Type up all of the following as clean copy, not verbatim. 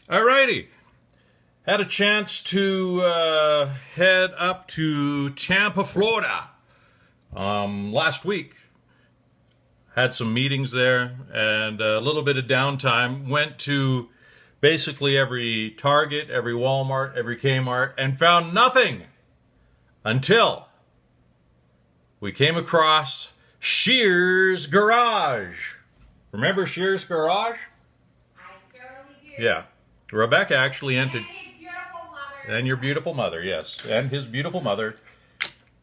Alrighty. Had a chance to head up to Tampa, Florida last week. Had some meetings there and a little bit of downtime. Went to basically every Target, every Walmart, every Kmart, and found nothing until we came across Scheer's Garage. Remember Scheer's Garage? I certainly do. Yeah. Rebecca actually entered. And his beautiful mother. And your beautiful mother, yes. And his beautiful mother.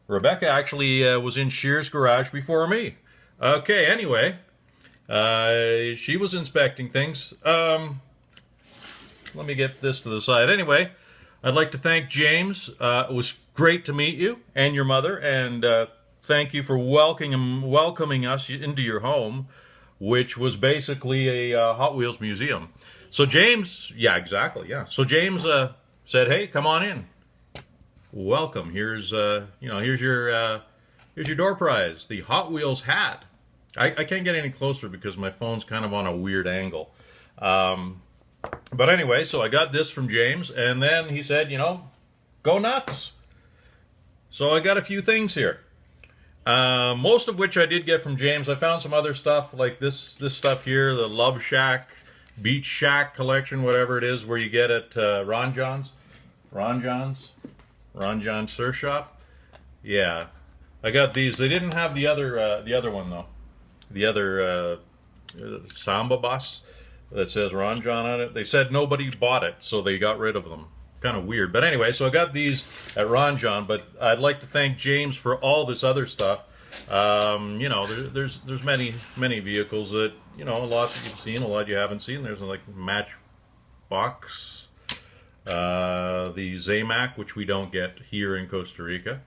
Rebecca actually was in Scheer's Garage before me. Okay, anyway. She was inspecting things. Let me get this to the side. Anyway, I'd like to thank James. It was great to meet you and your mother. And thank you for welcoming us into your home, which was basically a Hot Wheels museum. So James, yeah, exactly, yeah. So James said, "Hey, come on in. Welcome. Here's here's your door prize, the Hot Wheels hat." I can't get any closer because my phone's kind of on a weird angle. But anyway, so I got this from James, and then he said, go nuts. So I got a few things here. Most of which I did get from James. I found some other stuff like this stuff here, the Love Shack, Beach Shack collection, whatever it is, where you get at Ron John's Surf Shop. Yeah, I got these. They didn't have the other one though, the other Samba bus that says Ron John on it. They said nobody bought it, so they got rid of them. Kind of weird, but anyway, so I got these at Ron John. But I'd like to thank James for all this other stuff. There's many vehicles that a lot that you've seen, a lot you haven't seen. There's like Matchbox, the Zamac, which we don't get here in Costa Rica.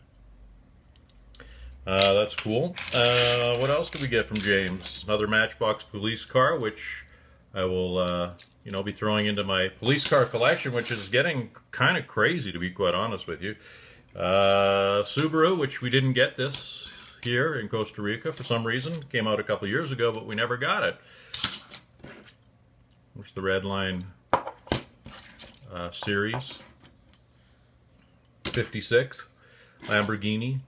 That's cool. What else did we get from James? Another Matchbox police car, which I will be throwing into my police car collection, which is getting kind of crazy, to be quite honest with you. Subaru, which we didn't get this here in Costa Rica for some reason. Came out a couple years ago, but we never got it. Which the Redline series. 56. Lamborghini.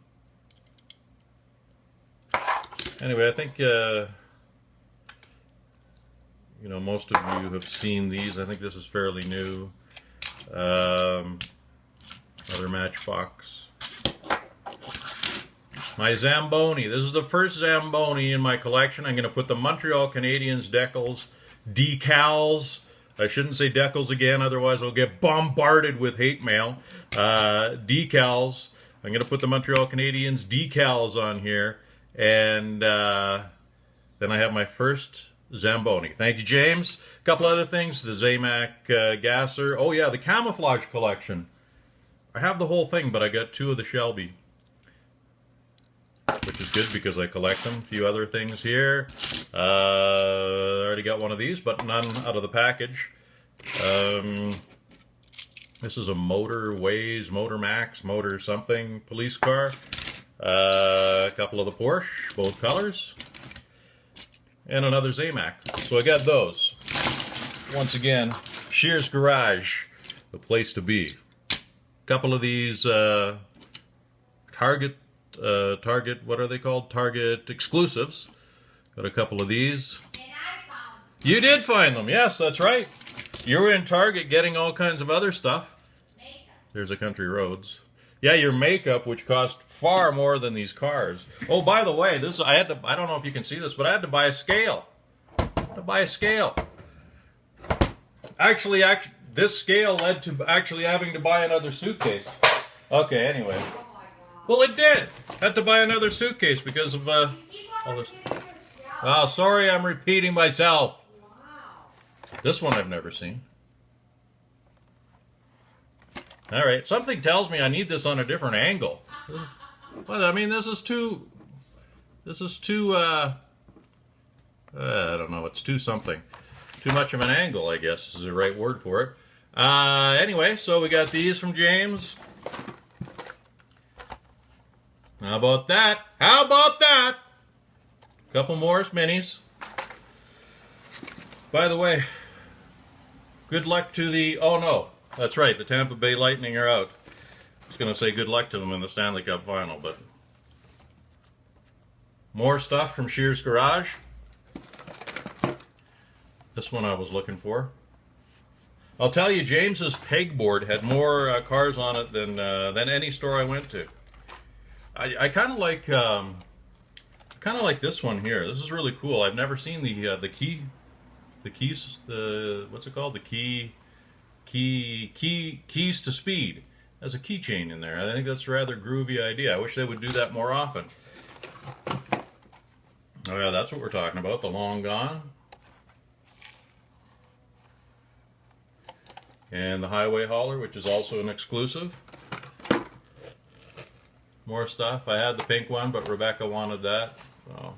Anyway, I think most of you have seen these. I think this is fairly new. Another Matchbox. My Zamboni. This is the first Zamboni in my collection. I'm going to put the Montreal Canadiens decals. I shouldn't say decals again, otherwise I'll get bombarded with hate mail. Decals. I'm going to put the Montreal Canadiens decals on here. And then I have my first Zamboni. Thank you, James. A couple other things. The Zamac Gasser. Oh, yeah, the Camouflage Collection. I have the whole thing, but I got two of the Shelby, which is good because I collect them. A few other things here. I already got one of these, but none out of the package. This is a Motor Ways, Motor Max, Motor something police car. A couple of the Porsche, both colors. And another Zamac. So I got those. Once again, Scheer's Garage, the place to be. A couple of these Target, what are they called? Target exclusives. Got a couple of these. And I found them. You did find them, yes, that's right. You were in Target getting all kinds of other stuff. Makeup. There's a Country Roads. Yeah, your makeup, which cost far more than these cars. Oh, by the way, I don't know if you can see this, but I had to buy a scale. Actually, this scale led to actually having to buy another suitcase. Okay, anyway. Oh my God. Well, it did. Had to buy another suitcase because of all this. Oh, sorry, I'm repeating myself. Wow. This one I've never seen. All right, something tells me I need this on a different angle. But I mean, this is too, I don't know, it's too something. Too much of an angle, I guess is the right word for it. Anyway, so we got these from James. How about that? How about that? Couple Morris Minis. By the way, Good luck to the... Oh, no. That's right. The Tampa Bay Lightning are out. I was going to say good luck to them in the Stanley Cup final, but... More stuff from Scheer's Garage. This one I was looking for. I'll tell you, James's pegboard had more cars on it than any store I went to. I kind of like this one here. This is really cool. I've never seen the keys. What's it called? The keys to speed. There's a keychain in there. I think that's a rather groovy idea. I wish they would do that more often. Oh yeah, that's what we're talking about. The Long Gone. And the Highway Hauler, which is also an exclusive. More stuff. I had the pink one, but Rebecca wanted that. So.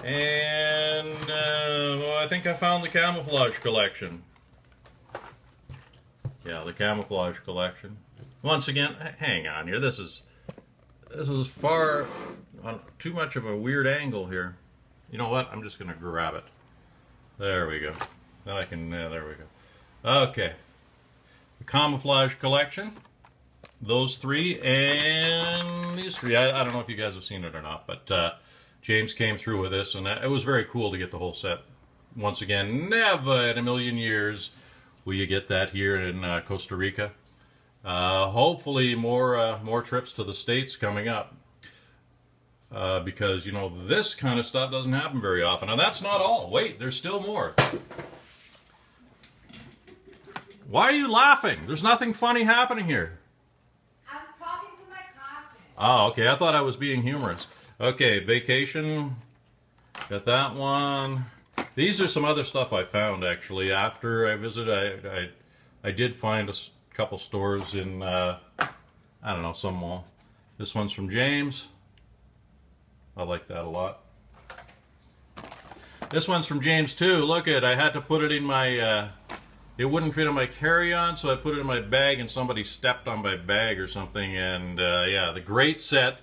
And well, I think I found the Camouflage Collection. Yeah, the Camouflage Collection. Once again, hang on here. This is far on too much of a weird angle here. You know what? I'm just going to grab it. There we go. Now I can, there we go. Okay. The Camouflage Collection. Those three and these three. I don't know if you guys have seen it or not, but James came through with this, and it was very cool to get the whole set. Once again, never in a million years will you get that here in Costa Rica. Hopefully more trips to the States coming up. Because, you know, this kind of stuff doesn't happen very often. And that's not all. Wait, there's still more. Why are you laughing? There's nothing funny happening here. I'm talking to my cousin. Oh, okay. I thought I was being humorous. Okay, Vacation. Got that one. These are some other stuff I found, actually. After I visited, I did find a couple stores in, I don't know, some mall. This one's from James. I like that a lot. This one's from James, too. Look at it. I had to put it in my... it wouldn't fit in my carry-on, so I put it in my bag, and somebody stepped on my bag or something. And, yeah, the great set,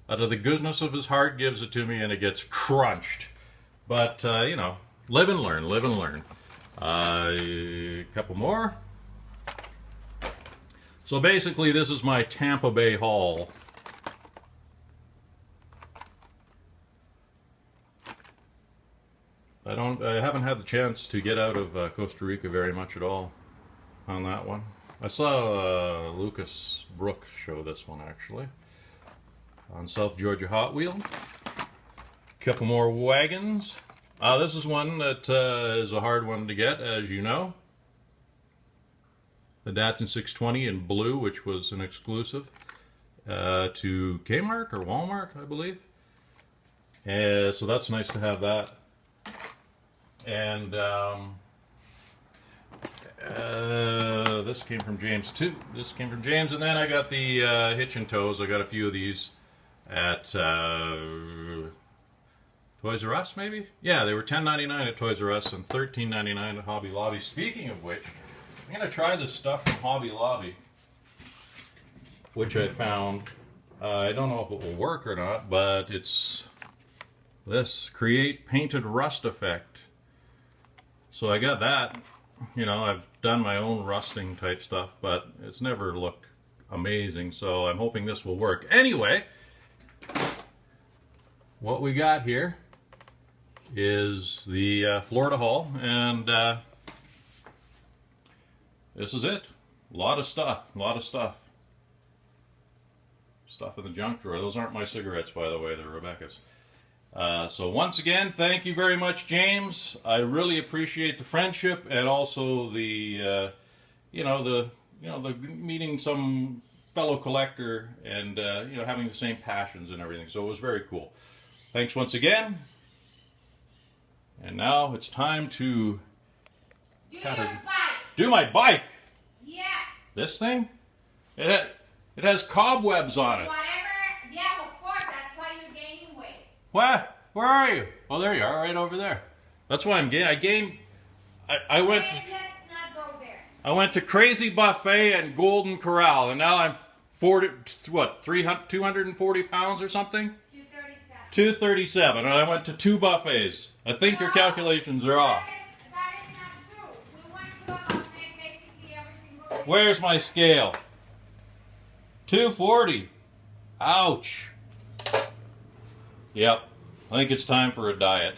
out of the goodness of his heart, gives it to me, and it gets crunched. But, you know, live and learn, live and learn. A couple more. So, basically, this is my Tampa Bay haul. I haven't had the chance to get out of Costa Rica very much at all on that one. I saw Lucas Brooks show this one, actually, on South Georgia Hot Wheel. A couple more wagons. This is one that is a hard one to get, as you know. The Datsun 620 in blue, which was an exclusive to Kmart or Walmart, I believe. So that's nice to have that. And this came from James too. This came from James, and then I got the hitch and tows. I got a few of these at Toys R Us, maybe? Yeah, they were $10.99 at Toys R Us and $13.99 at Hobby Lobby. Speaking of which, I'm gonna try this stuff from Hobby Lobby, which I found. I don't know if it will work or not, but it's this Create Painted Rust Effect. So I got that. You know, I've done my own rusting type stuff, but it's never looked amazing, so I'm hoping this will work. Anyway, what we got here is the Florida haul, and this is it. A lot of stuff, a lot of stuff. Stuff in the junk drawer. Those aren't my cigarettes, by the way, they're Rebecca's. So once again, thank you very much, James. I really appreciate the friendship and also the, the meeting some fellow collector and having the same passions and everything. So it was very cool. Thanks once again. And now it's time to Do your bike. do my bike. Yes. This thing, it has cobwebs on it. Whatever. Yes, of course. That's why you're gaining weight. What? Where are you? Oh, there you are, right over there. That's why I'm gaining. I went. Let's not go there. I went to Crazy Buffet and Golden Corral, and now I'm 240 pounds or something? 237. 237, and I went to 2 buffets. I think your calculations are off. That is Where's my scale? 240. Ouch. Yep. I think it's time for a diet.